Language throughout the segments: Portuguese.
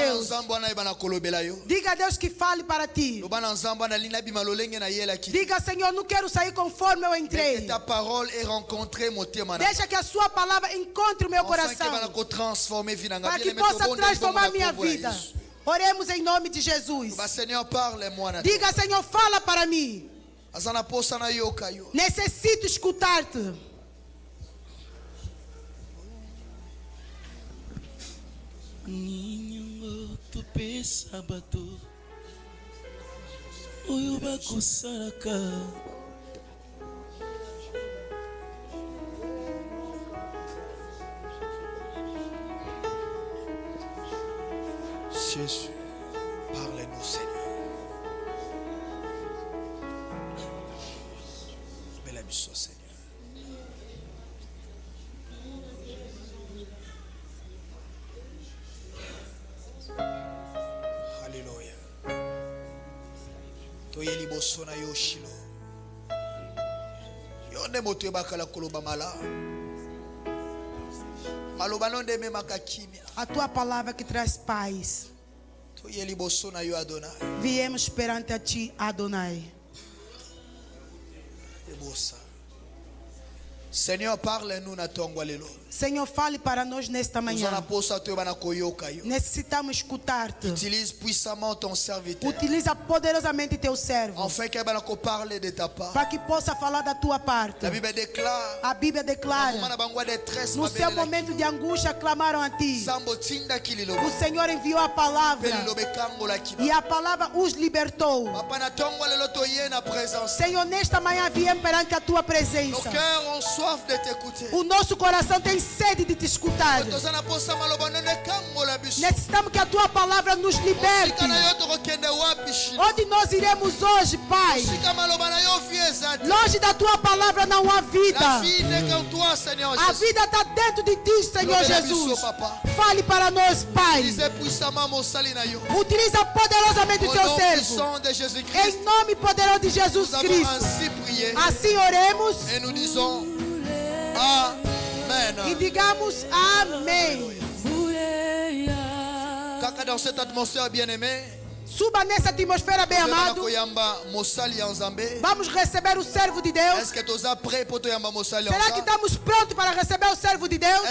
Deus. Diga a Deus que fale para ti. Diga, Senhor, não quero sair conforme eu entrei. Deixa que a sua palavra encontre o meu coração, para que possa transformar a minha vida. Oremos em nome de Jesus. Diga, Senhor, fala para mim. Necessito escutar-te. Jésus, parle-nous, Seigneur. Belle mission, Seigneur. Alléluia. Toyeli bosona yo shilo. Yo ne moto bakala koloba mala. Maloba non de me makakimia. A tua palavra que traz paz. Viemos perante a ti, Adonai. Senhor, parle-nous na tongue lelo. Senhor, fale para nós nesta manhã. Necessitamos escutar-te. Utilise puissamment ton serviteur. Utiliza poderosamente teu servo. Afin que parle de ta part. Para que possa falar da tua parte. A Bíblia declara. No seu momento de angústia clamaram a ti. O Senhor enviou a palavra. E a palavra os libertou. Senhor, nesta manhã viemos perante a tua presença. O nosso coração tem sede de te escutar. Necessitamos que a tua palavra nos liberte. Onde nós iremos hoje, Pai? Longe da tua palavra não há vida. A vida está dentro de ti, Senhor Jesus. Fale para nós, Pai. Utiliza poderosamente o teu servo. Em nome poderoso de Jesus Cristo. Assim oremos. Amen. E digamos amém. Caca dans cette atmosphère bien-aimée. Suba nessa atmosfera bem amado. Vamos receber o servo de Deus. Será que estamos prontos para receber o servo de Deus?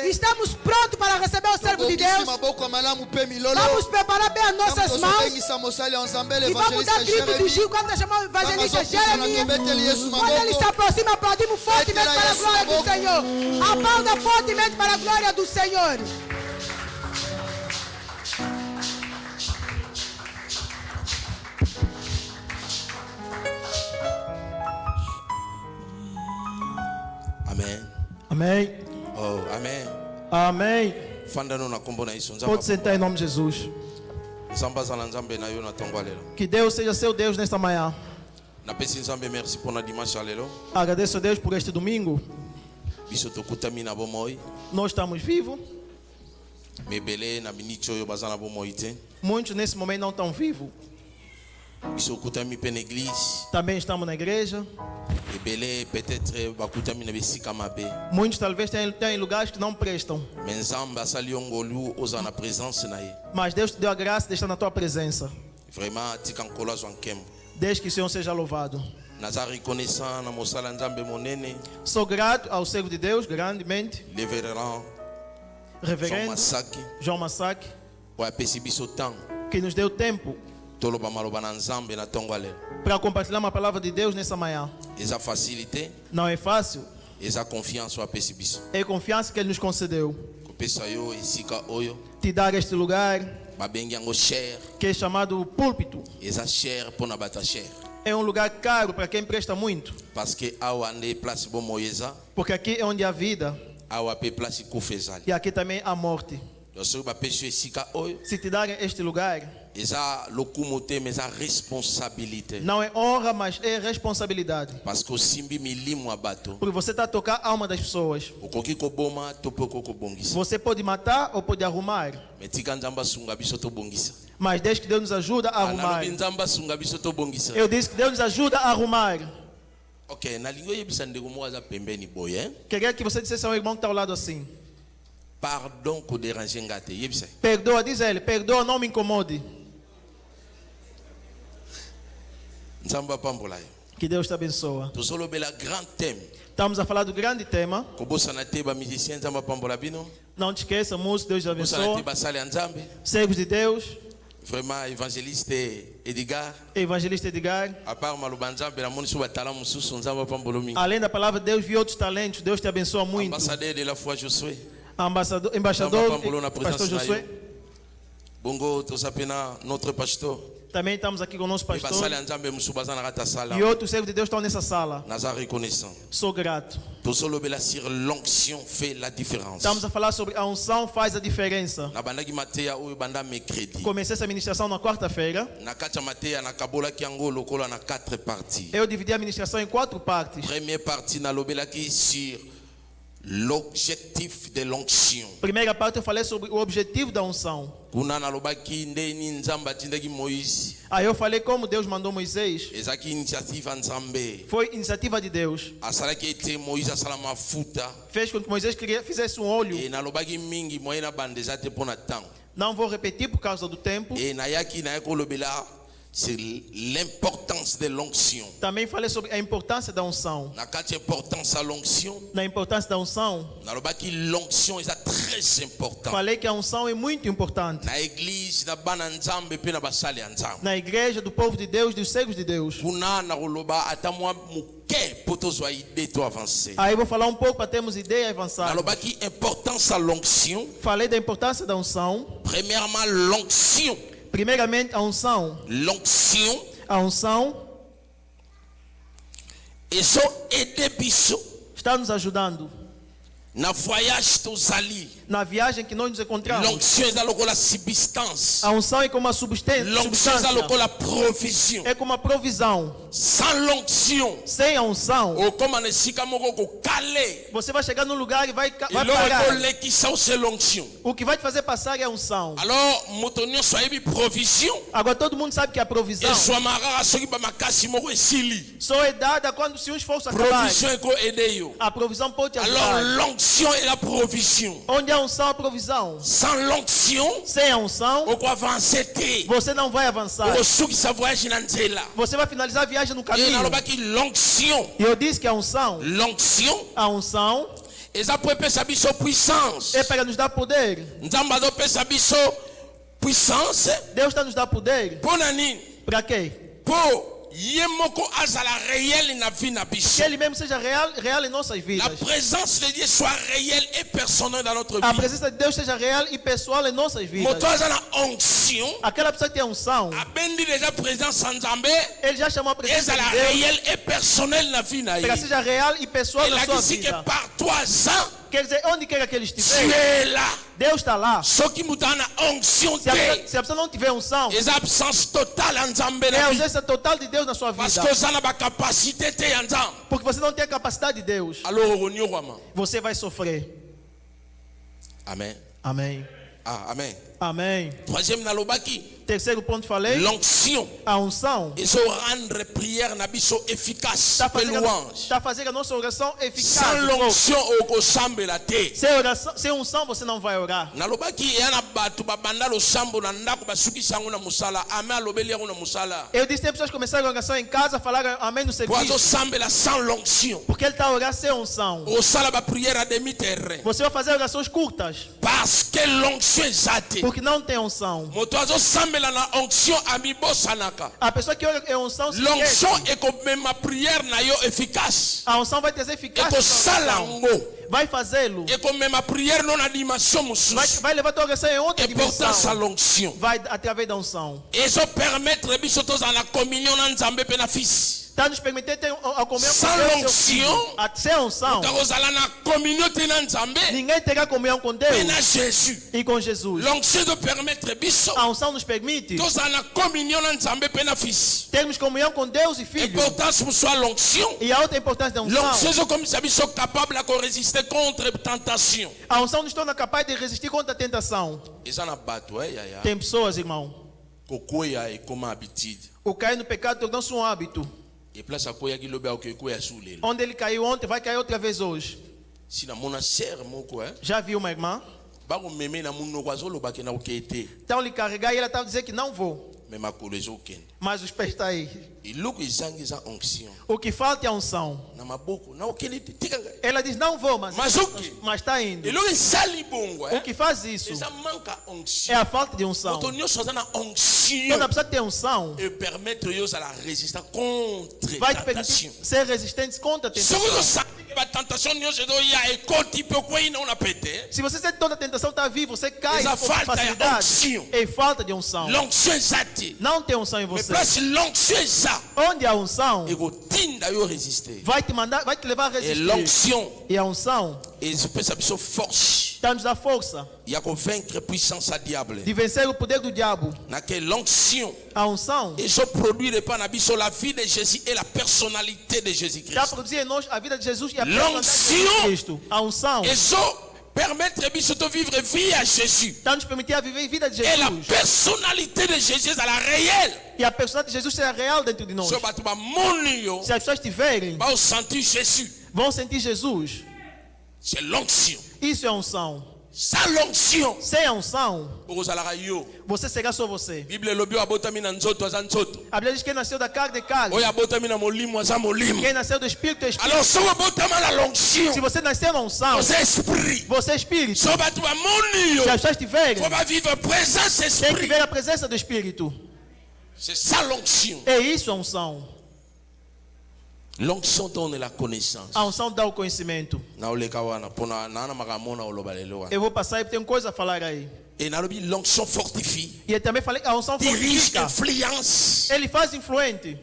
Estamos prontos para receber o servo de Deus. Vamos preparar bem as nossas mãos. E vamos dar grito de Gil quando chamamos o evangelista Jeremias. Quando ele se aproxima, aplaudimos fortemente para a glória do Senhor. Aplauda fortemente para a glória do Senhor. Amém. Oh, amém. Amém. Pode Pode sentar em nome de Jesus. Que Deus seja seu Deus nesta manhã. Agradeço a Deus por este domingo. Nós estamos vivos. Muitos nesse momento não estão vivos. Também estamos na igreja. Muitos talvez tenham lugares que não prestam. Mas Deus te deu a graça de estar na tua presença. Desde que o Senhor seja louvado. Sou grato ao servo de Deus grandemente. Reverendo João Massacre, que nos deu tempo para compartilhar uma palavra de Deus nessa manhã. Não é fácil. É confiança que Ele nos concedeu. Te dar este lugar que é chamado púlpito. É um lugar caro para quem presta muito. Porque aqui é onde há vida. E aqui também há morte. Se te darem este lugar, não é honra, mas é responsabilidade. Porque você está a tocar a alma das pessoas. Você pode matar ou pode arrumar. Mas desde que Deus nos ajuda a arrumar. Eu disse que Deus nos ajuda a arrumar. Ok, Queria que você dissesse ao irmão que está ao lado assim. Pardon que déranger ngate. Yebise. Perdoa, diz ele, perdoa, não me incomode. Nzamba pambola. Que Deus te abençoe. Tu solo bela grand thème. Estamos a falar do grande tema. Kobosa na teba musicien nzamba pambola bino. Não te esqueça, músico, Deus te abençoe. Servos de Deus. Vraiment, évangéliste Edgar. Evangelista Edgar. À part Malubanzambe, la monisu batala mususu nzamba pambolomi. Além da palavra de Deus, vi outros talentos. Deus te abençoe muito. Ambassadeur de la foi Josué. Embaixador, pastor Josué. Bongo, tosapena notre pasteur. Também estamos aqui com o nosso pastor. E outros servos de Deus estão nessa sala. Sou grato. L'onction fait la différence. Estamos a falar sobre a unção faz a diferença. Comecei essa ministração na quarta-feira. Eu dividi a ministração em 4 partes. Première partie na lobelaki sur l'objectif de l'onction. Primeira parte eu falei sobre o objetivo da unção. Aí eu falei como Deus mandou Moisés. Foi iniciativa de Deus. Fez com que Moisés fizesse um óleo. Não vou repetir por causa do tempo. C'est l'importance de l'onction. Também falei sobre a importância da unção. Na importância da unção. L'onction est très importante. Falei que a unção é muito importante. Na igreja do povo de Deus, dos servos de Deus. Aí vou falar um pouco para termos ideia e avançar. Falei da importância da unção. Premièrement, l'onction. Primeiramente, a unção. L'onction. A unção. Está nos ajudando. Na voyage tozali. Na viagem que nós nos encontramos. L'onction est la substance. A unção é como a substância. L'onction est la provision. É como a provisão. Sans l'onction. Sem a unção. O como nesika moko ko kale. Você vai chegar num lugar e vai parar. O que vai te fazer passar é a unção. Alors, motonio soibi provision. Agora todo mundo sabe que a provisão. E sua marara soki ba makasi moko esili. Só é dada quando se um esforço acabar. Provision eko edeyo. A provisão pode te ajudar. Alors, l'onction est la provision. Onde a unção é a provisão. Sans l'onction, sem a unção, você não vai avançar. Você vai finalizar a viagem no caminho. E eu disse que a unção, é para nos dar poder. Deus está nos dar poder. Para quê? Que ele mesmo seja real em nossas vidas. La présence de Dieu soit réelle et personnelle dans notre vie. A presença de Deus seja real e pessoal em nossas vidas. Aquela pessoa que tem unção, ele já chamou a presença de Deus. Réelle et personnelle na vie na ele. Para que seja real e pessoal na sua vida. Que par toi, quer dizer, onde quer que ele estiver, Deus está lá. Se a pessoa não tiver unção, é a ausência total de Deus na sua vida. Porque você não tem a capacidade de Deus. Você vai sofrer. Amém. Amém. Ah, amém. Amém. Troisième na lobaki. Terceiro ponto falei. L'onction. A unção. Isso rendre prière na biso efficace. Está fazendo a nossa oração eficaz. Sans l'onction o sambela te. Sem unção você não vai orar. Na lobaki yana batu babanda lo sambo na ndako basukisa nguna musala. Amém alobeli nguna musala. Eu disse tem pessoas que começaram a oração em casa, falaram amém no serviço. Pois sambela sans l'onction. Porque ele está a orar sem unção. O sala ba prière a demi-terrain. Você vai fazer orações curtas. Parce que l'onction exate. Porque não tem unção. A pessoa que ora em unção se l'onction é como uma prière na yo efficace. A unção vai trazer eficácia. Vai fazê-lo. É como uma prière não na dimensão mususu. Vai levar tua oração em outra dimensão. L'onction. Vai através da unção. Isso permite biso todos na comunhão na Nzambe pe na fils. Está nos permitindo ter a comunhão com Deus. Sem unção. Ninguém terá comunhão com Deus. E com Jesus. A unção nos permite termos comunhão com Deus e Filho. E a outra importância da unção. A unção nos torna capaz de resistir contra a tentação. Tem pessoas, irmão. O cair no pecado tornou-se um hábito. Onde ele caiu ontem, vai cair outra vez hoje. Já viu uma irmã? Então lhe carregar e ela estava dizendo que não vou. Mas os pés estão aí. O que falta é a unção. Ela diz não vou, mas está indo. O que faz isso é a falta de unção. Toda pessoa que tem unção vai te permitir ser resistente contra a tentação. Se você sente toda a tentação está vivo, você cai com facilidade. É falta de unção. Não tem unção em você. Onde a unção vai te mandar, vai te levar a resistir. E a unção está nos dá força de vencer o poder do diabo. A unção está a produzir em nós a vida de Jesus e a personalidade de Cristo. A unção permettre de vivre vie à Jésus. Está nos permitir a viver a vida de Jesus. Et la personnalité de Jésus est la réelle. E a personalidade de Jesus será real dentro de nós. Se as pessoas tiverem, vão sentir Jesus. C'est l'onction. Isso é unção. Sans l'onction, sem a unção, você será só você. A Bíblia diz que quem nasceu da carne é carne. Quem nasceu do Espírito é Espírito. Se você nasceu na unção, você é Espírito. Se as pessoas tiverem, tem que ver a presença do Espírito. É isso a unção. L'onction donne la connaissance. A unção dá o conhecimento. Eu vou passar e tenho coisa a falar aí. E l'onction fortifie. E eu também falei a unção fortifica. Ele faz influente.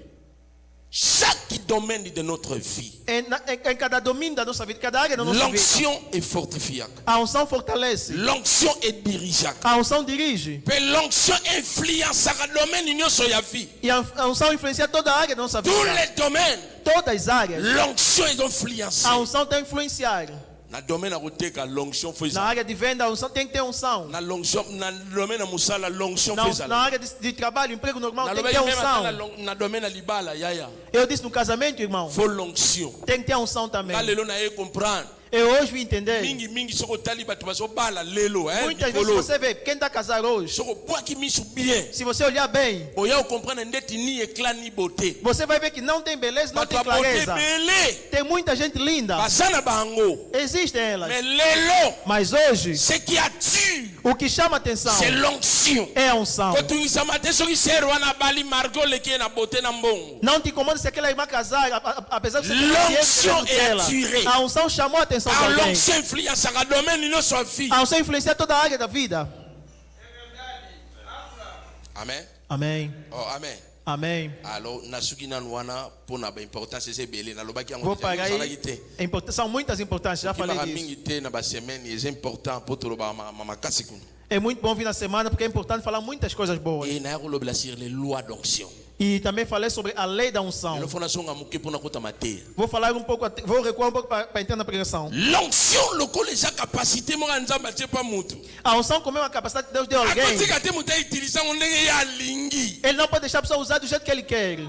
Chaque domaine de notre vie. Em cada domínio da nossa vida, cada área da nossa vida. L'onction est fortifiante. A unção fortalece. L'onction est dirigeante. A unção dirige. L'onction influence le domaine de notre vie. E a unção influencia toda a área da nossa vida. Tous les domaines. Todas as áreas. L'onction est influenciée. A unção tem influenciar. Na área de venda, a unção tem que ter unção. Na área de trabalho, emprego normal, tem que ter unção. Eu disse no casamento, irmão, tem que ter unção também. Eu hoje vim entender. Muitas vezes você vê quem está casado hoje. Se você olhar bem, você vai ver que não tem beleza, não tem clareza. Tem muita gente linda. Existem elas. Mas hoje, o que chama atenção é a unção. Não te incomoda se aquela irmã casar, apesar de você ter a unção chamou a atenção. A unção influencia toda a área da vida. Amém. Amém. Oh, amém. Amém. Vou parar aí. São muitas importâncias, já falei disso. É muito bom vir na semana porque é importante falar muitas coisas boas. E também falei sobre a lei da unção. Vou falar um pouco, vou recuar um pouco para entrar na pregação. A unção como é uma capacidade que Deus deu a alguém. Ele não pode deixar a pessoa usar do jeito que ele quer.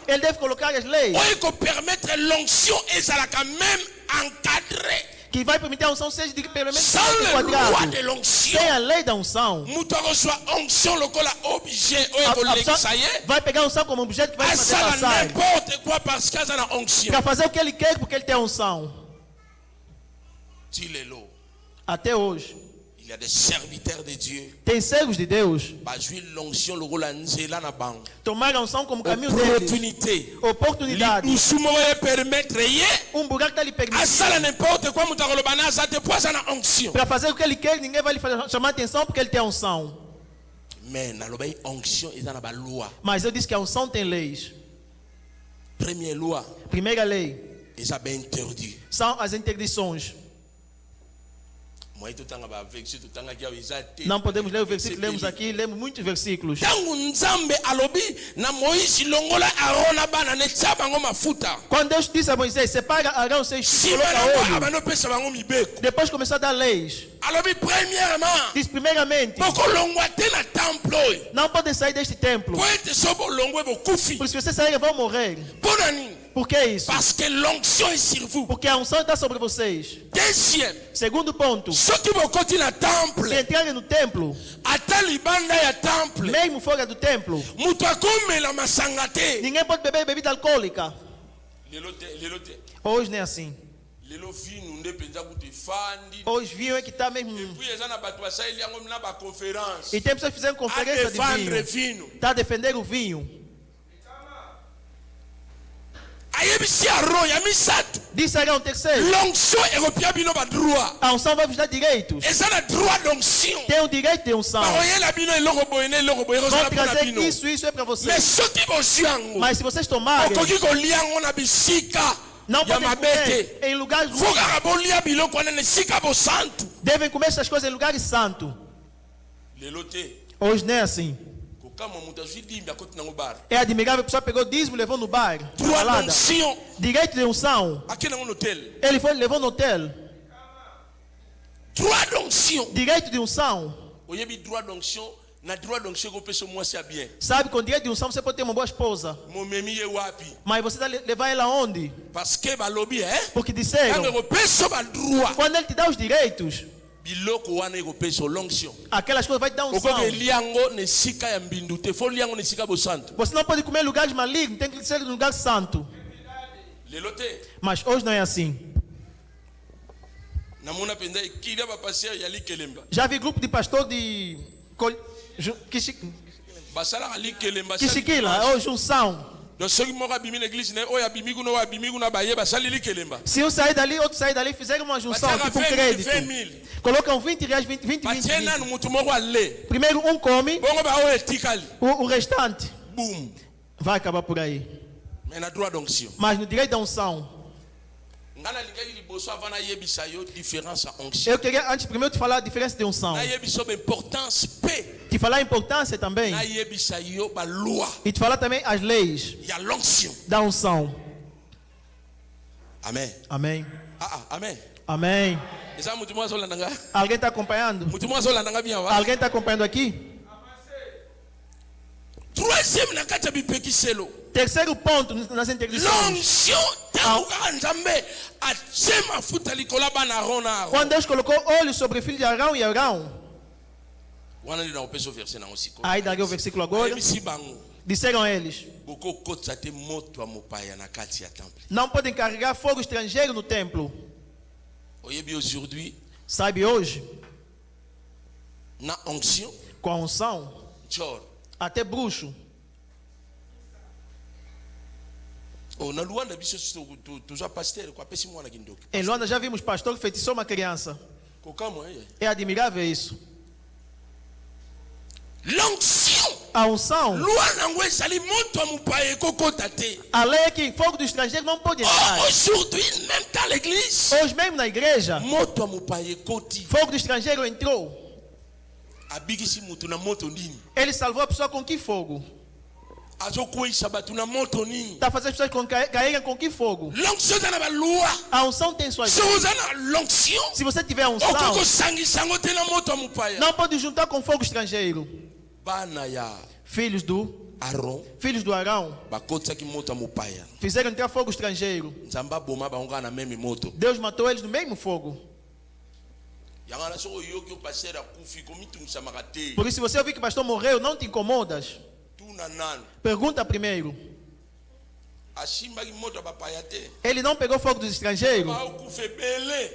Ele deve colocar as leis que vai permitir a unção seja de pelo menos quadrado. Sem a lei da unção, vai pegar a unção como objeto que vai fazer passar. Para fazer o que ele quer porque ele tem a unção. Até hoje. Il y a des serviteurs de Dieu. Tem servos de Deus. Tomar a unção como caminho deles. Oportunidade. Um buraco está lhe permitindo. Para fazer o que ele quer, ninguém vai lhe chamar atenção porque ele tem a unção. Mas eu disse que a unção tem leis. Primeira lei. São as interdições. Não podemos ler o versículo, lemos aqui, lemos muitos versículos. Quando Deus disse a Moisés, separa Arão e seus filhos, depois começou a dar leis. Diz primeiramente, não podem sair deste templo, porque se vocês saírem vão morrer. Por que isso? Parce que l'onction est sur vous. Porque a unção está sobre vocês. Deuxième. Segundo ponto. Ceux qui vont continuer na temple. Se entrarem no templo. Até libanda ya temple. Mesmo fora do templo. Mutu akomela masanga te. Ninguém pode beber bebida alcoólica. Lelo te. Hoje nem é assim. Lelo vinho nde penza kuti fandi. Hoje vinho é que está mesmo. E puis eza na bato basaili yango na ba conference. E tem pessoas que fizeram conferência de vinho. Está a defender o vinho. Disse Arão terceiro. A unção vai vos dar direitos. Tem o direito de unção. Vão trazer isso é para vocês. Mas se vocês tomarem, não podem comer em lugares ruins. Devem comer essas coisas em lugares santos. Hoje não é assim. É admirável, a pessoa pegou o dízimo e levou no bar. Direito de unção. Ele foi e levou no hotel. Direito de unção. Sabe, com direito de unção você pode ter uma boa esposa. Mas você vai levar ela onde? Porque disseram, quando ele te dá os direitos, aquelas coisas vai te dar unção. Você não pode comer em lugares malignos, tem que ser em lugar santo. Mas hoje não é assim. Já vi grupo de pastor de Kishikila, ou junção. Se um sair dali, outro sair dali, fizeram uma junção, tipo um crédito. Colocam 20 reais, 20. Primeiro um come, o restante vai acabar por aí. Mas no direito da unção, eu queria antes primeiro te falar a diferença de unção. Te falar a importância também. E te falar também as leis da unção. Amém. Amém. Amém. Amém. Alguém está acompanhando? Alguém está acompanhando aqui? Terceiro ponto nas interdições. Quando Deus colocou óleo sobre o filho de Arão e Arão. Aí daí o versículo agora. Disseram eles: não podem carregar fogo estrangeiro no templo. Sabe hoje? Com a unção, até bruxo. Em Luanda já vimos pastor que feitiçou uma criança. É admirável isso. A unção. A lei é que fogo do estrangeiro não pode entrar. Hoje mesmo na igreja, fogo do estrangeiro entrou. Ele salvou a pessoa com que fogo? Está fazendo as pessoas caírem com que fogo? A unção tem suas leis. Se você tiver a unção, não pode juntar com fogo estrangeiro. Filhos do Arão fizeram entrar fogo estrangeiro. Deus matou eles no mesmo fogo. Por isso, se você ouvir que o pastor morreu, não te incomodas. Pergunta primeiro. Ele não pegou fogo dos estrangeiros.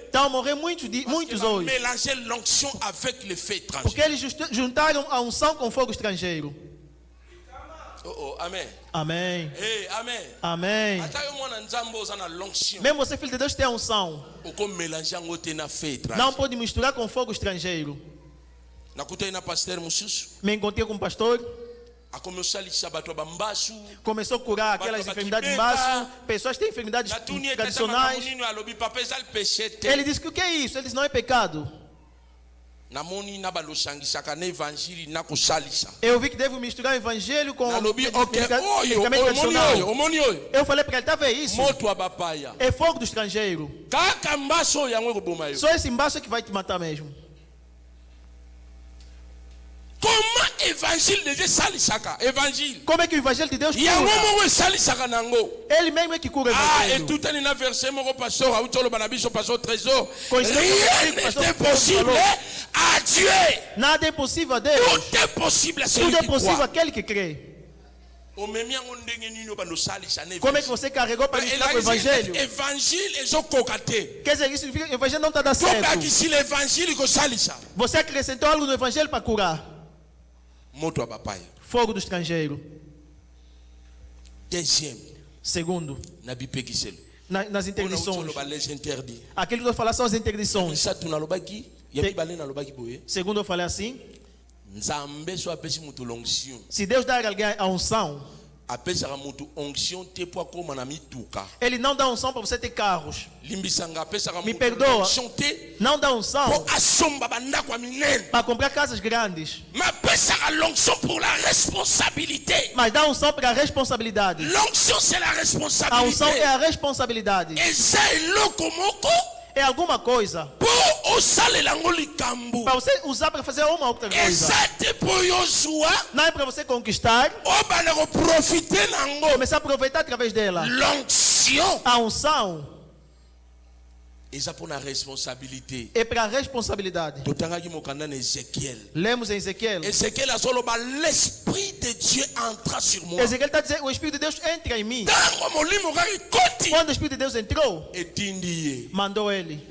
Então morreu muitos hoje. Porque eles juntaram a unção com fogo estrangeiro. Amém. Amém. Hey, amém. Amém. Mesmo você, filho de Deus, tem a unção. Não pode misturar com fogo estrangeiro. Me encontrei com um pastor. Começou a curar aquelas enfermidades de baço. Pessoas que têm enfermidades tradicionais. Ele disse que o que é isso? Ele disse: não é pecado. Eu vi que devo misturar o evangelho com medicamento tradicional. Eu falei para ele: tá vendo isso? É fogo do estrangeiro. Só esse embaço é que vai te matar mesmo. évangile déjà salisaka évangile. Como é que o evangelho de Deus cura? Ele mesmo é que cura o evangelho. Et tout un verset mon pasteur Autolo Banabiso pasteur Trésor. Rien n'est impossible à Dieu. Nada é impossível a Deus. Tout est possible à celui qui croit. Tudo é possível àquele que crê. Como é que você carregou para ministrar o evangelho? Quer dizer, isso significa que o evangelho não está dando certo. Você acrescentou algo no evangelho para curar. Fogo do estrangeiro. Segundo, nas interdições. Aquilo que eu falar são as interdições. Segundo eu falei assim. Se Deus dá a alguém a unção, Ele não dá unção para você ter carros. Me perdoa. Não dá unção para comprar casas grandes. Mas dá unção para a responsabilidade. A unção é a responsabilidade. É alguma coisa para você usar para fazer uma outra coisa. Não é para você conquistar, começar a aproveitar através dela. A unção é para a responsabilidade. Lemos em Ezequiel. Ezequiel está dizendo: o Espírito de Deus entra em mim. Quando o Espírito de Deus entrou, mandou ele: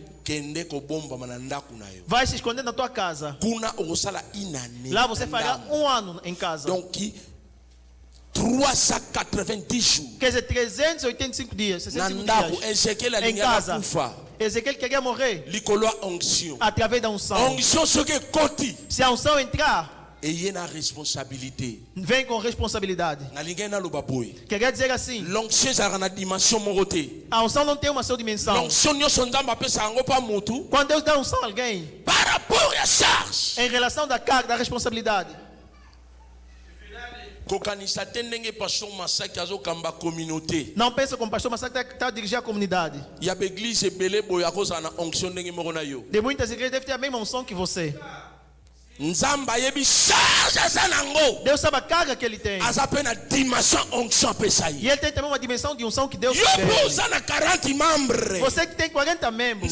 vai se esconder na tua casa. Lá você fará um ano em casa. Donc 390 jours. Quer dizer, 385 dias, 65 dias em casa. Ezequiel queria morrer através da unção. Se a unção entrar, vem com responsabilidade. Quer dizer assim: a unção não tem uma só dimensão. Quando Deus dá unção a alguém, em relação da carga, da responsabilidade, não pensa como pastor Massacre está a dirigir a comunidade. De muitas igrejas deve ter a mesma unção que você. Deus sabe a carga que ele tem. E ele tem também uma dimensão de unção que Deus tem. Você que tem 40 membros,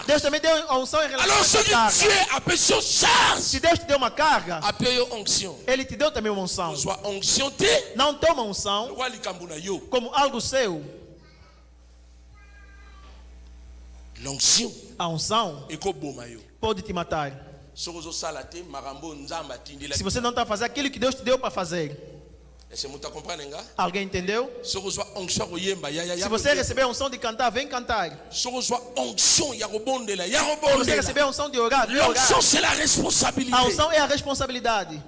Deus também deu a unção em relação à carga. Se Deus te deu uma carga, Ele te deu também uma unção. Não toma unção como algo seu. A unção pode te matar. Se você não está fazendo aquilo que Deus te deu para fazer. Alguém entendeu? Se você receber a unção de cantar, vem cantar. Se você receber a unção de orar, vem orar. A unção é a responsabilidade.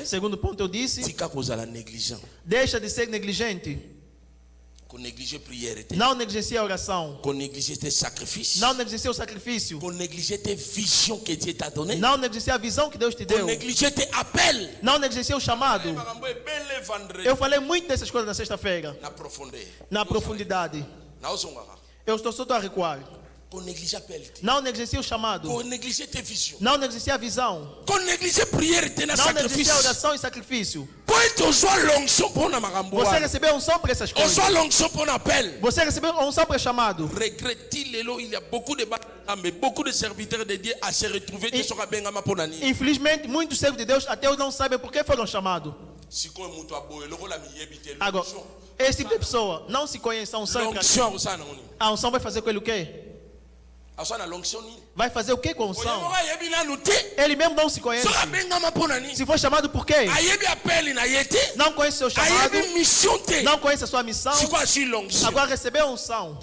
Segundo ponto eu disse: deixa de ser negligente. Não negligencie a oração. Não negligencie o sacrifício. Não negligencie a visão que Deus te deu. Não negligencie o chamado. Eu falei muito dessas coisas na sexta-feira. Na profundidade. Eu estou só a recuar. Não negligencie o chamado. Não negligencie a visão. Não negligencie a oração e sacrifício. Você recebeu unção para essas coisas. Você recebeu unção para chamado. Infelizmente, muitos servos de Deus até hoje não sabem por que foram chamados. Agora, esse tipo de pessoa não se conhece a unção. A unção vai fazer com ele o quê? Vai fazer o que com a unção? Ele mesmo não se conhece. Se for chamado por quê? Não conhece seu chamado. Não conhece a sua missão. Agora recebeu a unção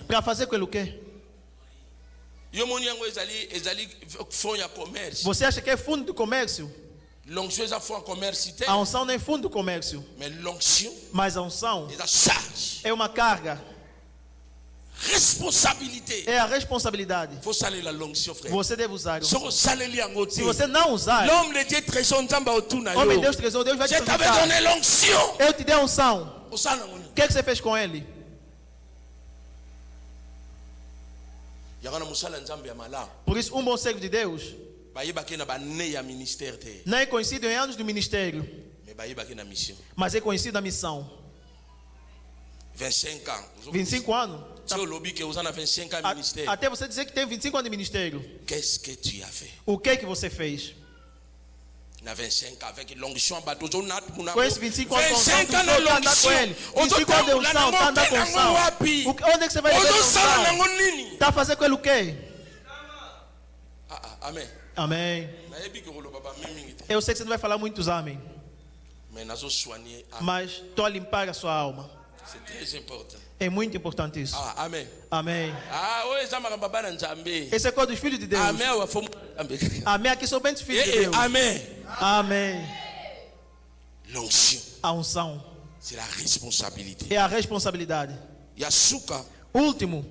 para fazer com ele o quê? Você acha que é fundo do comércio? A unção não é fundo do comércio. Mas a unção é uma carga. É a responsabilidade. Você deve usar. Se você não usar, homem de Deus trezou, Deus vai te perguntar: eu te dei a unção, o que você fez com ele? Por isso, um bom servo de Deus, Não é conhecido em anos do ministério, mas é conhecido na missão. 25 anos. Até você dizer que tem 25 anos de ministério. Qu'est-ce que tu as fait? O que você fez? Com esse 25 anos de unção, tu pode andar com ele. 25 anos de unção, tá andando com unção. Onde é que você vai levar unção? Tá fazendo com ele o quê? Amém. Amém. Eu sei que você não vai falar muitos amém. Mas estou a limpar a sua alma. É muito importante isso. Amém. Amém. Esse é o dos filhos de Deus. Amém. Aqui são bem os filhos de Deus. Amém. Amém. L'onction. A unção. C'est la responsabilité. É a responsabilidade. Yasuka. Último.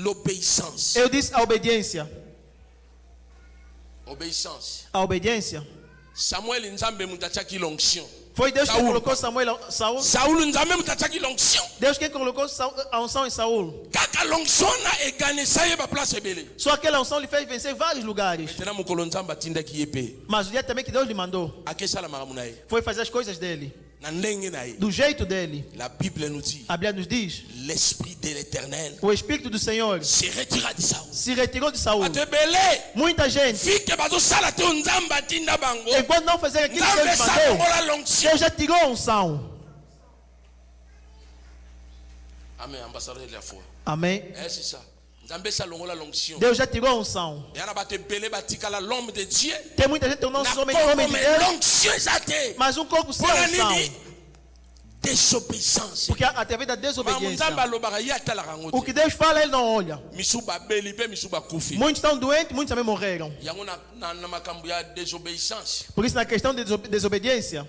L'obéissance. Eu disse a obediência. Obéissance. A obediência. Samuel nzambe mutachaki l'onction. Foi Deus quem colocou Samuel, Saul. Saul nzambe mutachaki l'onction. Deus quem colocou a unção em Saul. Kaka l'onction na eganisa ba place ebele. Só aquela unção lhe fez vencer vários lugares. Maintenant mukolo nzamba tindaki yepe. Mas o dia também que Deus lhe mandou. Akesala maramunae. Foi fazer as coisas dele. Do jeito dele. La Bible nous dit. A Bíblia nos diz. L'esprit de l'Éternel. O espírito do Senhor se retira de Saul. Se retirou de Saul. Muita gente. Enquanto não fazer aquilo que Deus mandou, Deus já tirou a unção. Amém. Ambassadeur de la foi. Amém. É isso. Deus já tirou a unção. Tem muita gente que não se homem de Deus, mas um corpo sem unção. Desobediência. Porque através da desobediência, o que Deus fala ele não olha. Muitos estão doentes, muitos também morreram. Por isso na questão de desobediência,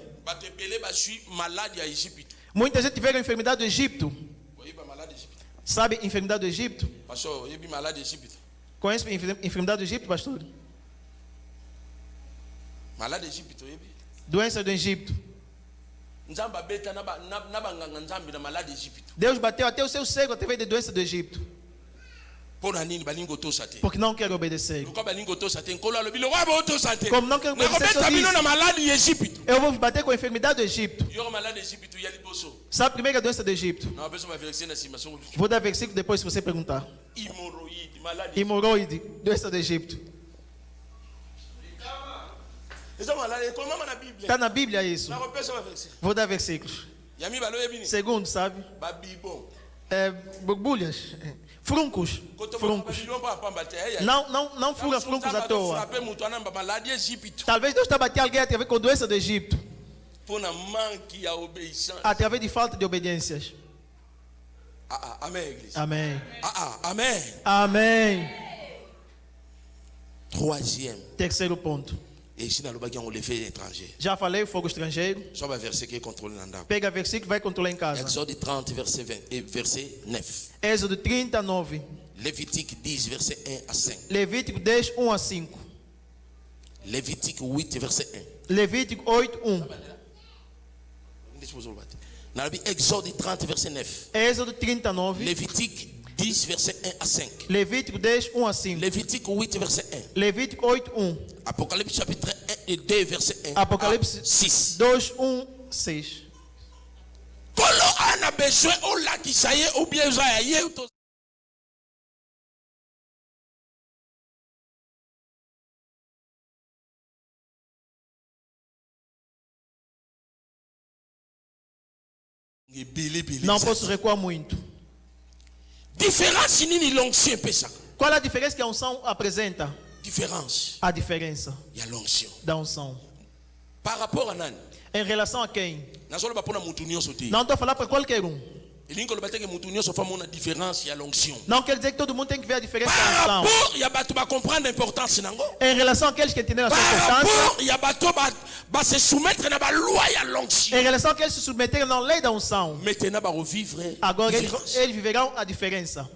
muita gente tiveram a enfermidade do Egito. Sabe a enfermidade do Egito? Pastor, conhece a enfermidade do Egito, pastor? Doença do Egito. Deus bateu até o seu cego através da doença do Egito. Porque não quer obedecer. Como não quer obedecer, eu vou bater com a enfermidade do Egito. Sabe a primeira doença do Egito? Vou dar versículo depois se você perguntar. Hemorroide, doença do Egito. Está na Bíblia isso. Vou dar versículos. Segundo, sabe? Borbulhas. Fruncos. Não fura fruncos à toa. Talvez Deus está batendo alguém através com doença do Egito. Através de falta de obediências. Amém. Amém. Amém. Amém. Terceiro ponto. Já falei fogo estrangeiro. Pega versículo, vai controlar em casa. Exode 30, verset 9. Êxodo 39. Lévitique 10, verset 1 à 5. Levítico 10, 1 a 5. Lévitique 8, verset 1. Levítico 8, 1. Exode 30, verset 9. Êxodo 39. Lévitique 10, verset 1 à 5. Levítico 10, 1 a 5. Lévitique 8, verset 1. Levítico 8, 1. Apocalypse chapitre 1 et 2, verset 1 Apocalipse à 6. 2, 1, 6. Kolo ana besoin o la kisaye ou bien zaye to. Não posso recuar muito. Diferença nini l'onction pesa. Qual é a diferença que a unção apresenta? Différence. A diferença Il y a l'onction. da unção. Par rapport à nani? Em relação a quem? Não estou Não estou falando para qualquer um. Não quer dizer que todo mundo tem que ver a diferença da unção. Em relação àqueles que entenderam a sua importância. Em relação àqueles que se submeteram na lei da unção. Agora eles viverão a diferença.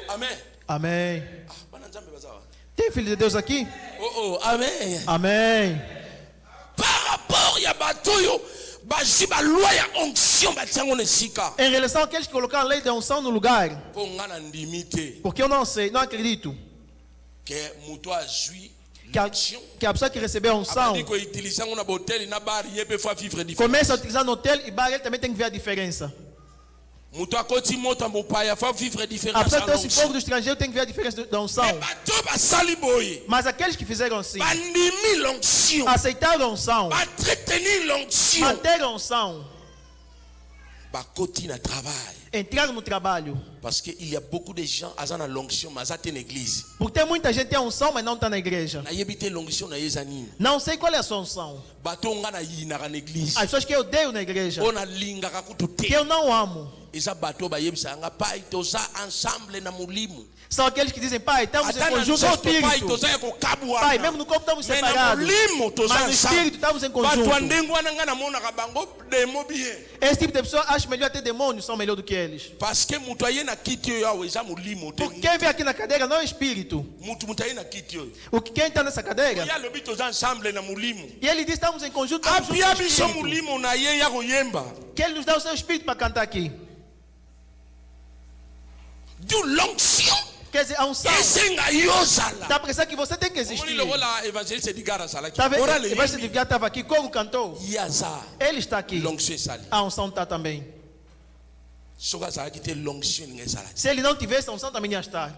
Amém. Amém. Tem filho de Deus aqui? Amém. Amém. Par rapport a batoyo bajiba loi ya onction batiango nesika. Em relação àqueles que colocaram a lei da unção no lugar. Porque eu não sei, não acredito. que a pessoa que recebeu a unção começa a utilizar no hotel e bar, ele também tem que ver a diferença. A pessoa que tem esse fogo do estrangeiro tem que ver a diferença da unção. Mas aqueles que fizeram assim, aceitaram a unção, manteram a unção, entraram no trabalho. Parce qu'il y a beaucoup de gens qui ont l'onction, mais ils ont l'église. Porque tem muita gente que tem unção, mas não está na igreja. Não sei qual é a sua unção. As pessoas que eu odeio na igreja, que eu não amo, são aqueles que dizem: pai, estamos em conjunto no espírito. Pai, mesmo no corpo estamos separados, mas no espírito estamos em conjunto. Esse tipo de pessoa acha melhor ter demônios, são melhor do que eles. Porque quem vem aqui na cadeira não é espírito. O que quem está nessa cadeira, e ele diz: estamos em conjunto, estamos juntos no espírito. Que ele nos dá o seu espírito para cantar aqui. Quer dizer, a unção está pensando que você tem que existir. Tá vendo? O evangelista de Edgar estava aqui, como cantou. Ele está aqui. A unção está também. Se ele não tivesse a unção, também ia estar.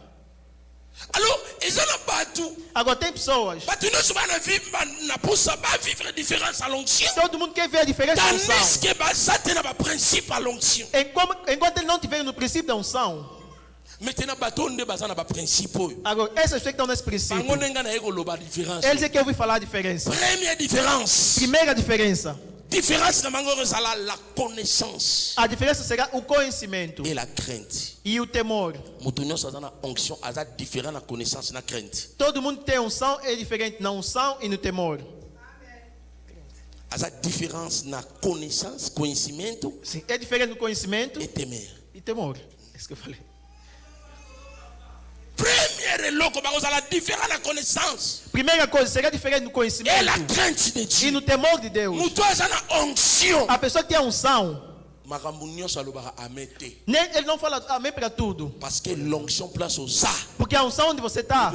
Agora tem pessoas, todo mundo quer ver a diferença da unção. Enquanto ele não estiver no princípio da unção, agora essas pessoas que estão nesse princípio, eles é que ouvem falar a diferença. Primeira diferença. La connaissance. A diferença será o conhecimento et la crainte. E o temor. Todo mundo tem unção, é diferente na unção e no temor. A différence na connaissance, conhecimento. Sim, é diferente no conhecimento e temer. E temor. É isso que eu falei. Primeira coisa, será diferente no conhecimento e no temor de Deus. A pessoa que tem a unção, ele não fala amém para tudo. Porque a unção onde você está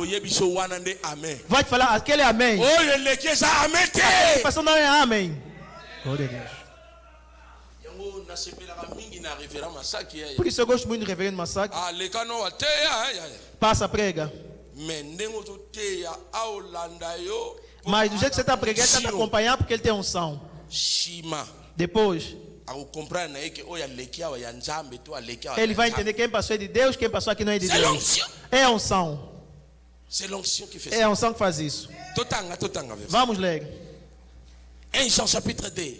vai te falar aquele é amém. A pessoa não é amém. Glória a Deus. Por isso eu gosto muito do reverendo Massacre. Passa, prega. Mas do jeito que você está pregando, ele está te acompanhando porque ele tem unção. Depois ele vai entender quem passou é de Deus, quem passou aqui não é de Deus. É a unção. É a unção que faz isso. Vamos ler. 1 Jean chapitre 2.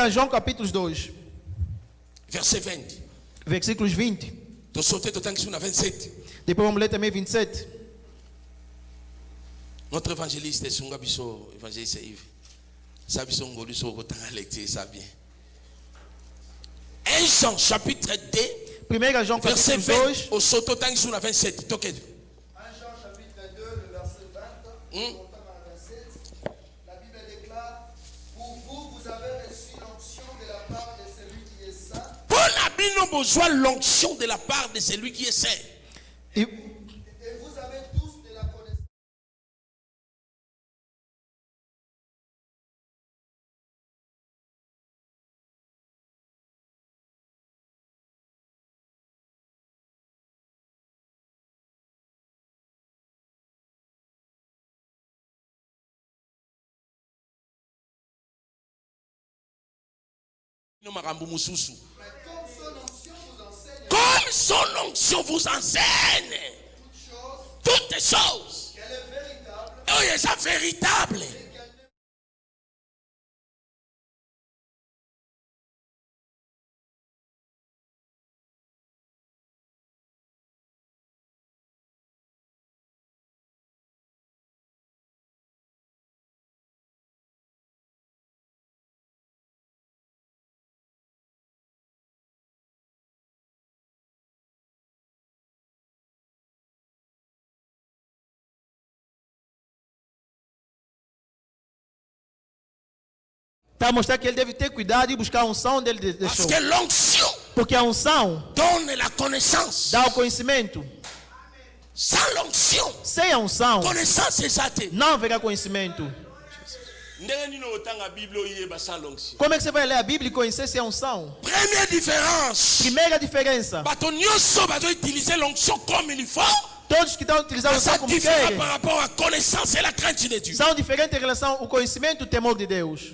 1 João capítulo 2. Verset 20. Versículos 20. Depois vamos ler também 27. Notre évangéliste est Sungabiso, évangéliste Yves. Sabi son ngolu so ko tanga lecture ça bien. 1 Jean chapitre 2. 1 Jean verset capítulo 2. Au soto tang sur 27. Toquez. 1 Jean chapitre 2 le verset 20. La Bible déclare: pour vous, vous avez reçu l'onction de la part de celui qui est saint. Pour la Bible besoin l'onction de la part de celui qui est saint. Et vous avez tous de la connaissance. Comme son onction vous enseigne toutes choses. Elle est véritable. Para mostrar que ele deve ter cuidado e buscar a unção onde ele deixou. Parce que l'onction porque a unção donne la connaissance. Dá o conhecimento. Sans l'onction, sem a unção, connaissance exata, não haverá conhecimento. Como é que você vai ler a Bíblia e conhecer sem a unção? Première différence. Primeira diferença. Utiliser l'onction comme il faut. Todos que estão utilizando a unção como querem. Par rapport à connaissance et la crainte de Dieu. São diferentes em relação ao conhecimento e o temor de Deus.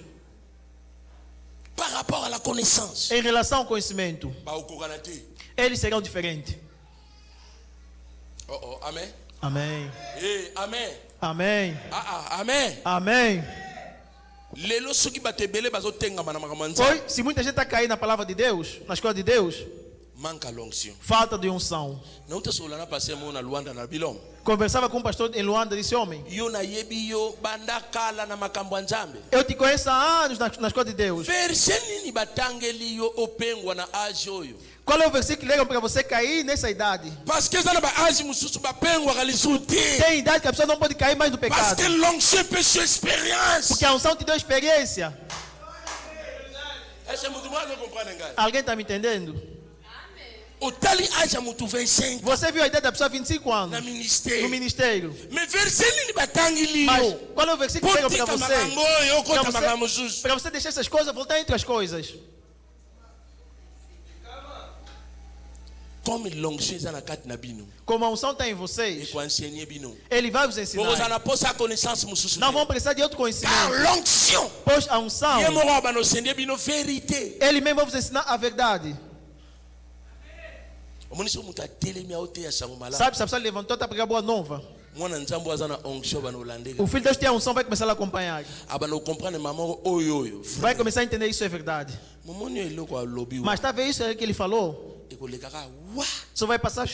Par rapport à la connaissance. Em relação ao conhecimento, eles serão diferentes. Amen. Amém. Amen. Amém. Amen. Amém. Hoje, se muita gente está caindo na palavra de Deus, na escola de Deus, manca l'onction. Falta de unção. Conversava com um pastor em Luanda, disse: homem, eu te conheço há anos na escola de Deus. Qual é o versículo que leram para você cair nessa idade? Tem idade que a pessoa não pode cair mais no pecado. Porque a unção te deu experiência. Alguém está me entendendo? Você viu a idade da pessoa 25 anos no ministério. Mas qual é o versículo que leram para você? Para você deixar essas coisas, voltar entre as coisas. Como a unção está em vocês, ele vai vos ensinar. Não vão precisar de outro conhecimento. Pois a unção, ele mesmo vai vos ensinar a verdade. Sabe, se a pessoa levantou, está para boa nova. O filho de Deus tem a unção, vai começar a acompanhar. Vai começar a entender isso é verdade. Mas está vendo isso que ele falou? Só vai passar.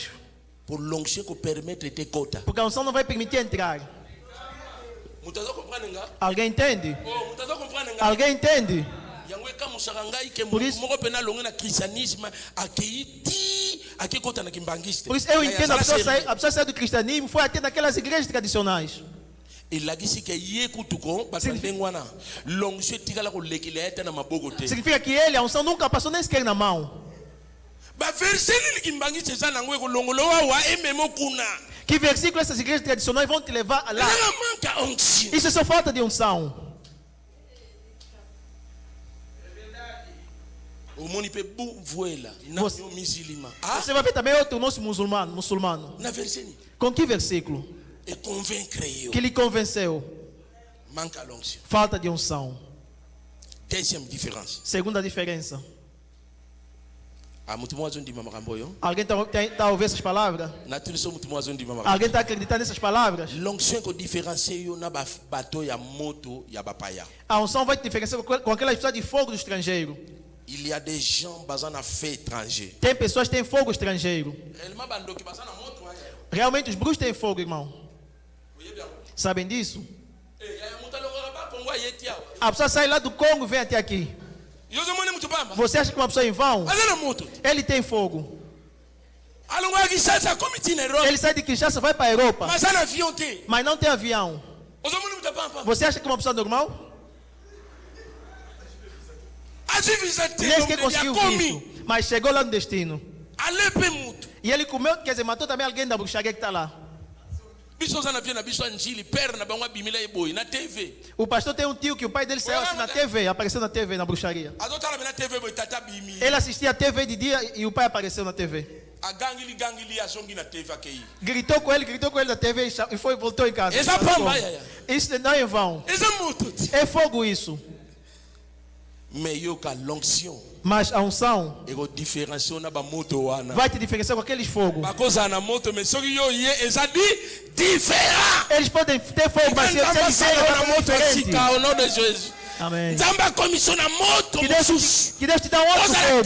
Porque a unção não vai permitir entrar. Alguém entende? Alguém entende? Por isso eu entendo, a pessoa saiu do cristianismo, foi até naquelas igrejas tradicionais. Significa que ele, a unção nunca passou nem sequer na mão. Que versículo essas igrejas tradicionais vão te levar lá? Isso é só falta de unção. Você vai ver também outro nosso muçulmano. Com que versículo? Que lhe convenceu? Falta de unção. Segunda diferença. Alguém está a ouvir essas palavras? Alguém está acreditando nessas palavras? A unção vai te diferenciar com aquelas pessoas de fogo do estrangeiro. Il y a des gens basés na fé étranger. Tem pessoas que têm fogo estrangeiro. Realmente os bruxos têm fogo, irmão. Sabem disso? A pessoa sai lá do Congo e vem até aqui. Você acha que uma pessoa é em vão? Ele tem fogo. Ele sai de Kinshasa, vai para a Europa. Mas não tem avião. Você acha que uma pessoa normal? Nem sequer conseguiu visto, mas chegou lá no destino. E ele comeu, quer dizer, matou também alguém da bruxaria que está lá. O pastor tem um tio que o pai dele saiu assim na TV, apareceu na TV, na bruxaria. Ele assistia a TV de dia e o pai apareceu na TV. Gritou com ele na TV e foi, voltou em casa. Isso não é em vão. É fogo isso. Mas a unção vai te diferenciar com aqueles fogos. Eles podem ter fogo, mas eles são diferentes. Amém. Que Deus te dá um outro fogo.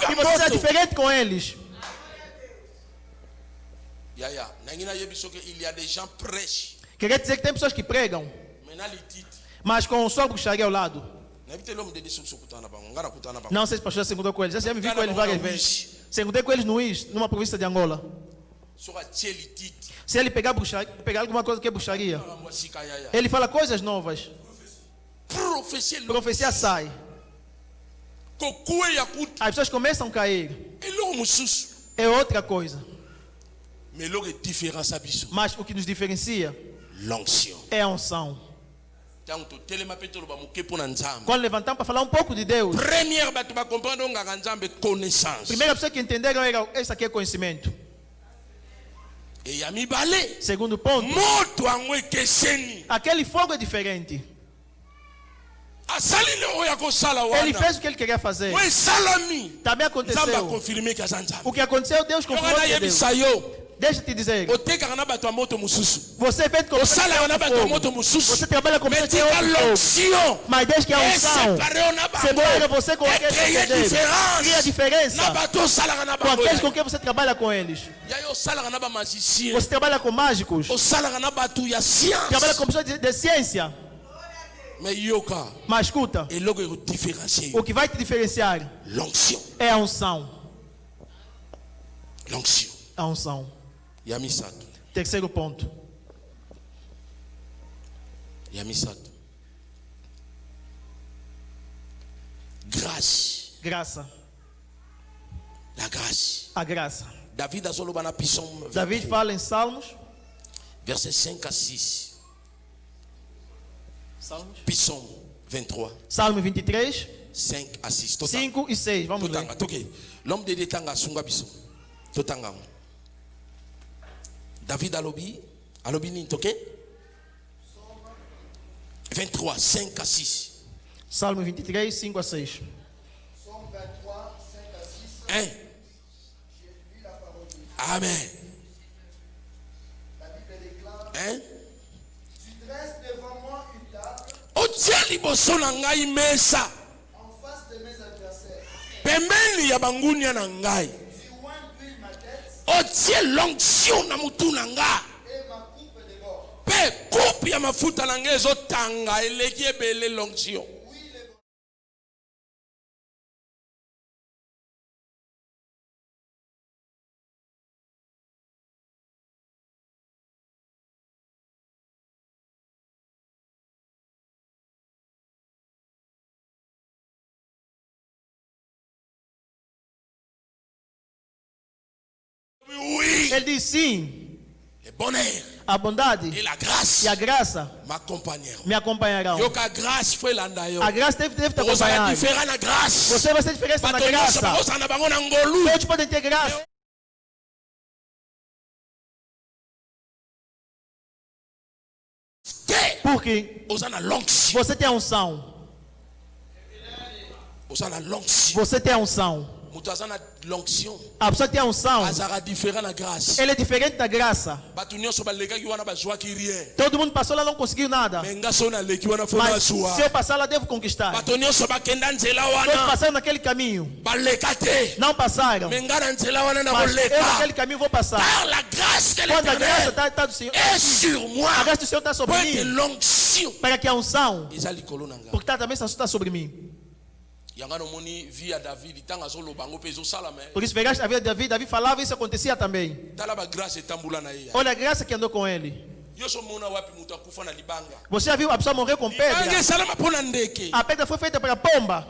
Que você seja diferente com eles. Quer dizer que tem pessoas que pregam, mas com o só bruxaria ao lado. Não sei se o pastor se encontrou com eles. Eu já me vi com eles várias vezes. Se encontrei com eles no IS, numa província de Angola. Se ele pegar alguma coisa que é bruxaria, ele fala coisas novas. Profecia sai. As pessoas começam a cair. É outra coisa. Mas o que nos diferencia l'onction. é a unção. Quando levantamos para falar um pouco de Deus, Primeira pessoa que entenderam era esse aqui é conhecimento. Segundo ponto, aquele fogo é diferente. Ele fez o que ele queria fazer. Também aconteceu. O que aconteceu, Deus confirmou que é Deus. Deixa eu te dizer. Você é feito com fogo. Você trabalha com fogo. Mas desde que a unção separa você com aqueles que cria diferença com aqueles com quem você trabalha com eles. Você trabalha com mágicos. Trabalha com pessoas de ciência. Mas escuta, o que vai te diferenciar é a unção. A unção. Terceiro ponto. Graça. La grâce. A graça. David fala em Salmos, versets 5 à 6. Salmos. Psaume 23. Salmo 23. 5 à 6. 5 e 6. Vamos ler. L'homme de Détanga sunga biso. Totanga. David alobi nintoke. 23, 5 à 6. Salmo 23, 5 a 6. Psaume 23, 5 à 6. 1. Amen. La Bible déclare. 1. Tu dresses devant moi une table Otia liboso na ngai mesa. en face de mes adversaires. Pembeni ya bangunia na ngai. Tu oins d'huile ma tête Otie l'onction na mutu na nga. et ma coupe déborde. Pe coupe ya mafuta na ngai ezotanga eleki ebele l'onction. Oui, les Oui. Ele diz sim. Le bonheur A bondade et la grâce e a graça m'accompagneront. me acompanharão. Yo ka grâce foi landa yo. A graça deve te Ozala acompanhar. différent na grâce. Você vai ser diferença na graça. Bato na bango na ngolu. Todos podem ter graça. Porque Ozana l'onction. você tem a unção. Ozana l'onction. Você tem a unção. Mutu azana l'onction. A pessoa tem a unção. Azara différent na grâce. Ele é diferente da graça. Bato nyonso balekaki wana bazwa ki rien. Todo mundo passou lá não conseguiu nada. Menga sona leki wana fona Mas azwa. se eu passar lá devo conquistar. Bato nyonso bakenda nzela Todos wana. passaram naquele caminho. Balekate. Não passaram. Menga na nzela wana na Mas eu boleka. naquele caminho vou passar. Par la grâce de Quando a graça l'Éternel está do Senhor, est sur moi. a graça do Senhor está sobre Point de mim. l'onction. Para que a unção, Eza likolo nanga. porque também está sobre mim. Yangano moni via David tanga zolo bango pezo salame. Por isso, pegaste a vida de Davi. Davi falava e isso acontecia também. Tala ba grâce tambula na iya. Olha a graça que andou com ele. Yoso mona wapi mutu akufa na libanga. Você já viu a pessoa morrer com pedra? Libanga salama pona ndeke. A pedra foi feita para pomba.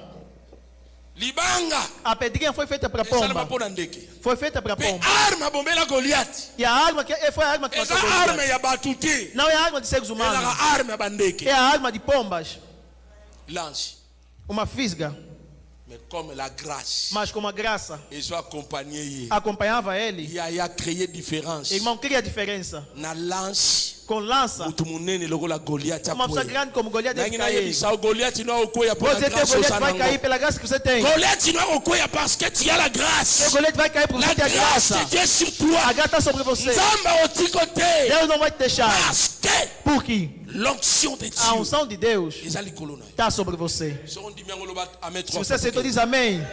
Libanga A pedrinha foi feita para salama pomba. pona ndeke. Foi feita para Pe pomba. arma bombela Goliath. E a arma que foi a arma que Eza matou arma Goliath. ya batuti. Não é a arma de seres Eza humanos. arma ya bandeke. É a arma de pombas. Lance. Uma fisga. Mais comme la grâce. Mas como a graça Ils ont accompagné. acompanhava ele, Il y a créé différence. irmão, cria a diferença. Na lance. Com lança, Mutu munene logo la Goliath uma pessoa apoie. grande como Goliath deve Nangina cair. yebisa Goliath no okoya pour la Você tem grâce Goliath vai cair osanango. pela graça que você tem. Goliath no okoya parce que tu as la grâce. O Goliath vai cair porque La você tem a grâce graça. de Dieu sur toi. A graça está sobre você. Nzamba otikote. Deus não vai te deixar. Parce que Porque l'onction de a Dieu unção de Deus eza likolo na ye. está sobre você. Soko ndimiango loba amen Se 3 você aceitou, diz amém.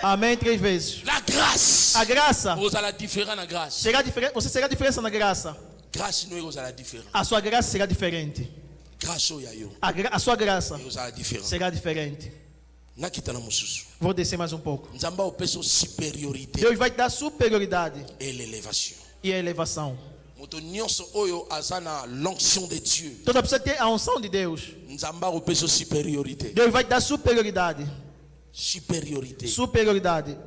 Amém 3 vezes. La grâce. A graça Ozala différent na grâce. será diferente. Você será diferença na graça. Grâce no ozala différent. A sua graça será diferente. Grâce oya yo. A sua graça Ozala différent. será diferente. Nakita na mususu. Vou descer mais um pouco. Nzamba opeso supériorité Deus vai te dar superioridade et l'élévation. e a elevação. Moto nyonso oyo azana l'onction de Dieu. Toda pessoa tem a unção de Deus. Nzamba opeso supériorité. Deus vai te dar superioridade. Supériorité Superioridade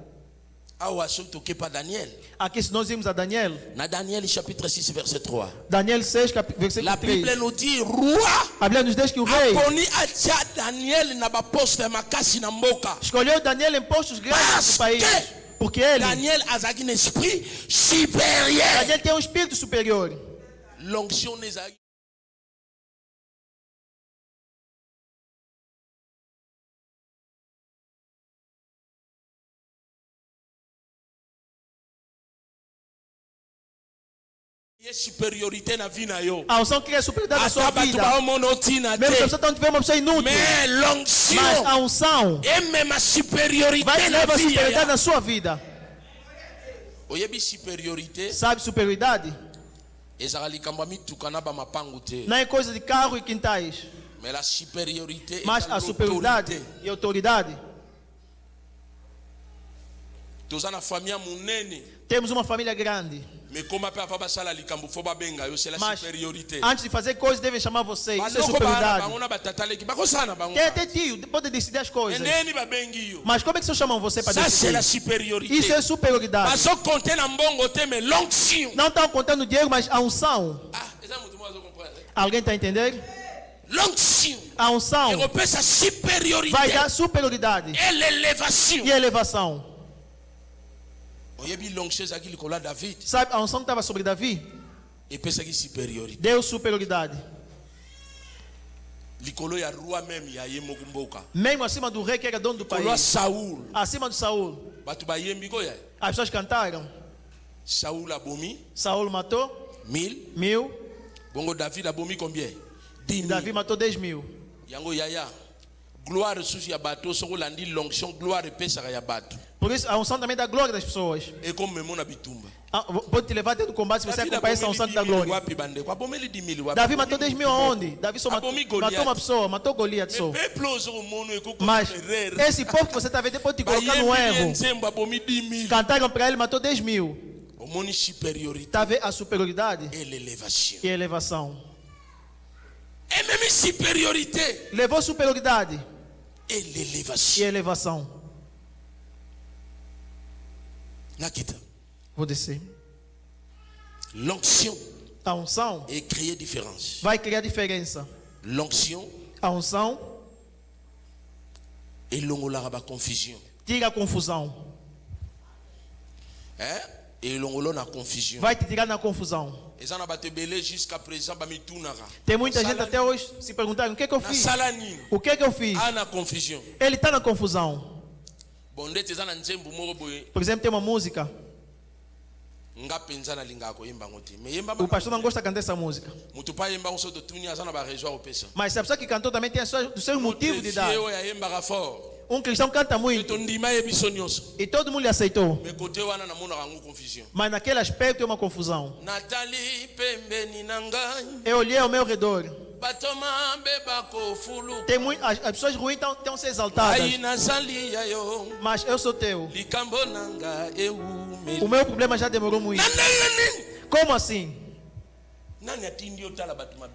Aqui se nós vimos a Daniel. Na Daniel chapitre 6 verset 3. Daniel 6 verset 3. La Bible nous dit roi. A Bíblia nos diz que o rei escolheu Daniel em postos grandes do país. Porque ele, Daniel a un esprit supérieur. Daniel tem espírito superior. L'onction n'est pas. Supériorité na vie na yo. A unção cria superioridade na sua vida. Mesmo se você não tiver uma pessoa inútil. Mais l'onction. Mas a unção et même a supériorité vai levar a superioridade na sua vida. Oyebi supériorité. Sabe superioridade? Não é coisa de carro e quintais. Mas a superioridade e autoridade. Temos uma família grande. Mas antes de fazer coisas, devem chamar você. Isso é superioridade. Tem até tio, pode decidir as coisas. Mas como é que vocês chamam você para decidir? Isso é superioridade. Não estão contando dinheiro, mas a unção. Alguém está entendendo? A unção vai dar superioridade e elevação. Sabe, a unção que estava sobre Davi deu superioridade. Mesmo acima do rei que era dono do país. Acima de Saul. As pessoas cantaram. Saul matou 1000. David abomi combien? Davi matou 10.000. Glória suja bato, só olhando l'onction, glória pesa ya bato. Por isso a unção também dá glória das pessoas. É como mesmo na bitumba. Pode te levar dentro do combate se você acompanha essa unção da glória. Davi matou 10.000 aonde? Davi só matou uma pessoa, matou Goliat só. Mas esse povo que você está vendo pode te colocar no erro. Cantaram para ele, matou 10.000. Está vendo a superioridade e elevação. É mesmo superiorité. Levou superioridade e elevação. Nakita. Vou descer. L'onction. A unção et créer différence. Vai criar diferença. L'onction. A unção. Et l'ongola ba confusion. Tira a confusão. Et l'ongolo na confusion. Vai te tirar na confusão. Jusqu'à présent, tem muita gente até hoje se perguntando o que eu fiz. O que eu fiz? Ele está na confusão. Por exemplo, tem uma música. O pastor não gosta de cantar essa música. Mas se a pessoa que cantou também tem os seus motivos de dar. Um cristão canta muito e todo mundo lhe aceitou. Mas naquele aspecto é uma confusão. Eu olhei ao meu redor. Tem as pessoas ruins estão se exaltadas. Mas eu sou teu. O meu problema já demorou muito. Como assim?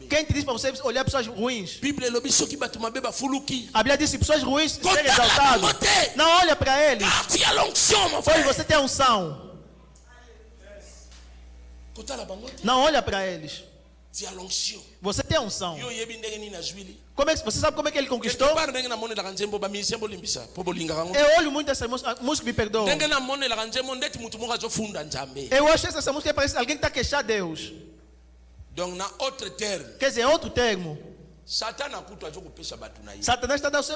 Quem te diz para você olhar pessoas ruins? A Bíblia diz que pessoas ruins serem exaltadas. Não olha para eles. Pois você tem unção. Não olha para eles. Você tem unção. Você sabe como é que ele conquistou? Eu olho muito essa música, me perdoa. Eu acho que essa música parece alguém que está queixando Deus. Donc, na outro termo. Quer dizer, outro termo. Satanás está dando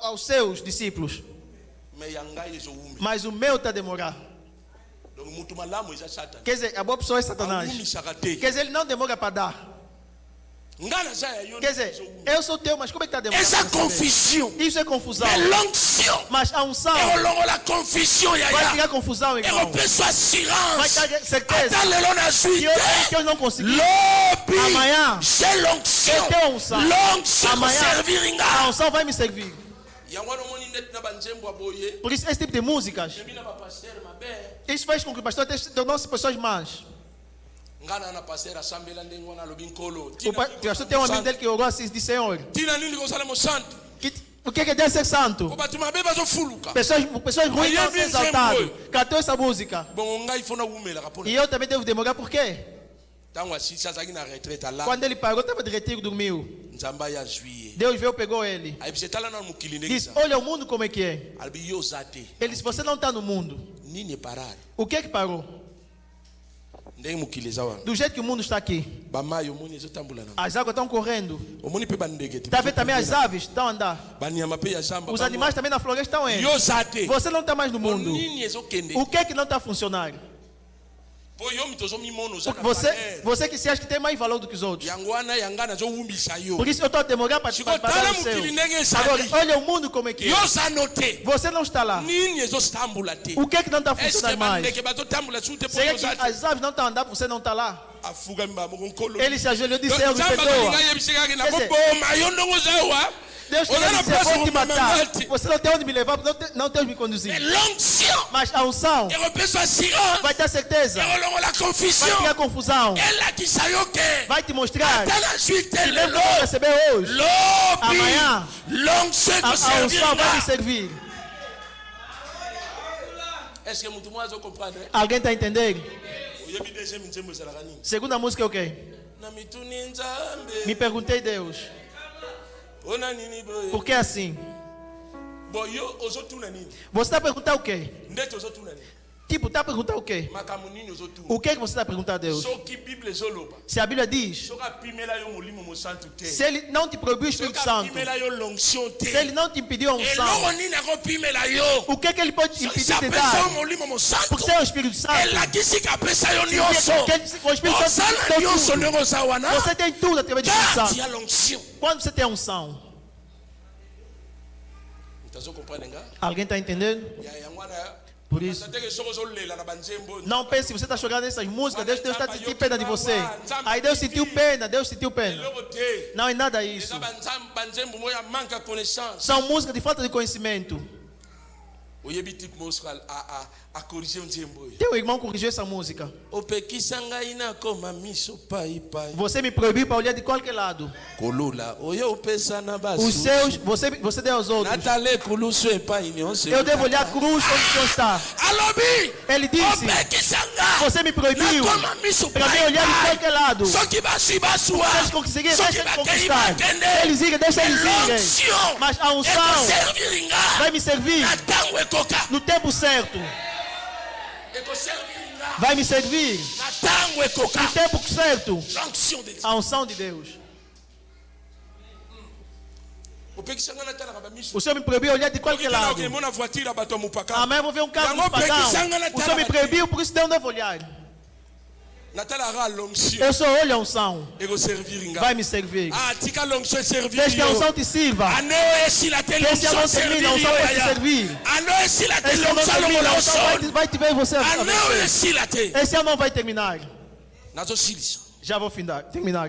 aos seus discípulos. Mas o meu está a demorar. Quer dizer, a boa pessoa é Satanás. Quer dizer, ele não demora para dar. Quer dizer, eu sou teu, mas como é que está demorando? Essa confusão. Isso é confusão. Mas a unção vai criar confusão, irmão. Vai dar certeza que eu não consegui. Amanhã eu tenho a unção. Amanhã a unção vai me servir. Por isso, esse tipo de músicas, isso faz com que o pastor torne-se pessoas más. O pastor tem um amigo dele que orou assim, disse: Senhor, O que é Deus ser santo? Pessoas ruins vão ser exaltadas. Cantou essa música. E eu também devo demorar, por quê? Quando ele pagou, estava de retiro, dormiu. Deus veio, pegou ele. Diz, olha o mundo como é que é. Ele disse, você não está no mundo. O que é que parou? Do jeito que o mundo está aqui. As águas estão correndo. Está vendo também as aves estão a andar. Os animais também na floresta estão indo. Você não está mais no mundo. O que é que não está funcionando? Você que se acha que tem mais valor do que os outros. Por isso eu estou a demorar para te parar o seu. Agora, olha o mundo como é que é. Você não está lá. O que é que não está funcionando mais? Será que as aves não estão andando, você não está lá? Ele se ajoelhou e disse, eu me perdoa. Deus quer dizer, vou te matar. Você não tem onde me levar, não tem onde me conduzir. Mas a unção vai ter certeza. Vai criar confusão. Vai te mostrar que mesmo que receber hoje, amanhã a unção vai me servir. Alguém está entendendo? Segunda música é o quê? Me perguntei, Deus, por que assim? Você está a perguntar o quê? Tipo, está a perguntar o quê? O que é que você está a perguntar a Deus? Se a Bíblia diz, se Ele não te proibiu o Espírito Santo, se Ele não te impediu a unção, o que é que Ele pode impedir de dar? Porque você é o Espírito Santo. O Espírito Santo tem tudo. Você tem tudo através do Espírito Santo. Quando você tem a unção, alguém está entendendo? Por isso, não pense que você está chorando nessas músicas, Deus está sentindo pena de você. Aí Deus sentiu pena. Não é nada isso. São músicas de falta de conhecimento. Teu irmão corrigiu essa música. Você me proibiu para olhar de qualquer lado. Os seus, você deu aos outros. Eu devo olhar a cruz onde o Senhor está. Ele disse, você me proibiu para me olhar de qualquer lado. Vocês conseguirem, deixa eles conquistar. Eles irem, deixa eles irem. Mas a unção vai me servir no tempo certo. Vai me servir no tempo certo. A unção de Deus. O Senhor me proibiu olhar de qualquer lado. Amanhã eu vou ver um carro no pagão. O Senhor me proibiu, por isso eu não devo olhar. Eu só olho a unção. Vai me servir. Desde que a unção te sirva. Desde que a unção termine, a unção vai te servir. Esse ano não termina, a unção vai te ver em você. Esse ano não vai terminar. Já vou terminar.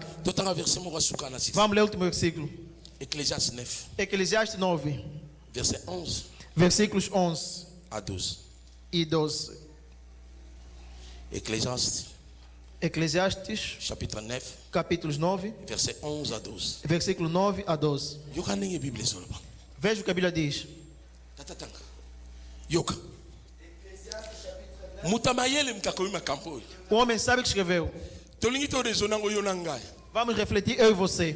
Vamos ler o último versículo. Eclesiastes 9. Versículos 11 a 12. E 12. Eclesiastes chapitre 9, capítulos 9, verset 11 a 12. Versículo 9 a 12. Veja o que a Bíblia diz. O homem sabe que escreveu. Vamos refletir, eu e você.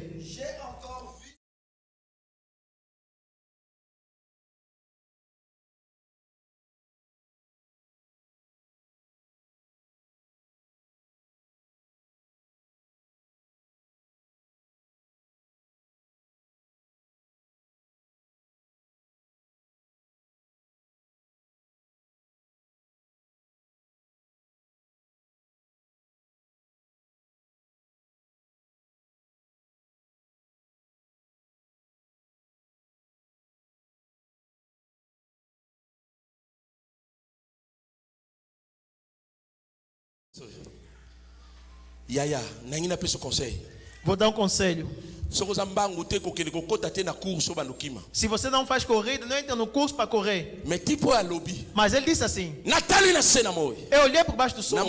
Vou dar um conselho. Se você não faz corrida, não entra no curso para correr. Mas ele disse assim. Eu olhei por baixo do sol.